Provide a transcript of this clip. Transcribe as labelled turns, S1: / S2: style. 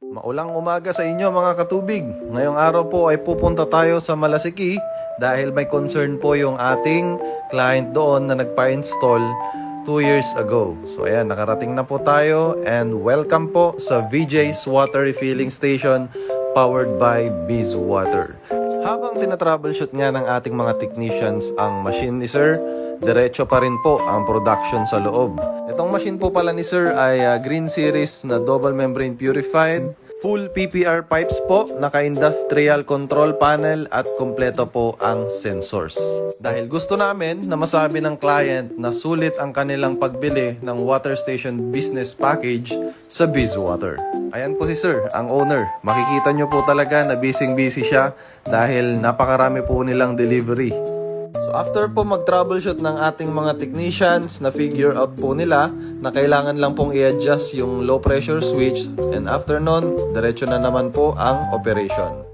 S1: Maulang umaga sa inyo mga katubig. Ngayong araw po ay pupunta tayo sa Malasiki dahil may concern po yung ating client doon na nagpa-install 2 years ago. So ayan, nakarating na po tayo and welcome po sa VJ's Water Refilling Station powered by Biz Water. Habang tinatroubleshoot nga ng ating mga technicians ang machine ni Sir, diretso pa rin po ang production sa loob. Itong machine po pala ni Sir ay Green Series na double membrane purified, full PPR pipes po, naka-industrial control panel at kompleto po ang sensors. Dahil gusto namin na masabi ng client na sulit ang kanilang pagbili ng water station business package sa Biz Water. Ayan po si Sir, ang owner. Makikita nyo po talaga na busy siya dahil napakarami po nilang delivery. So after po mag-troubleshoot ng ating mga technicians, na figure out po nila na kailangan lang pong i-adjust yung low pressure switch, and after nun, diretso na naman po ang operation.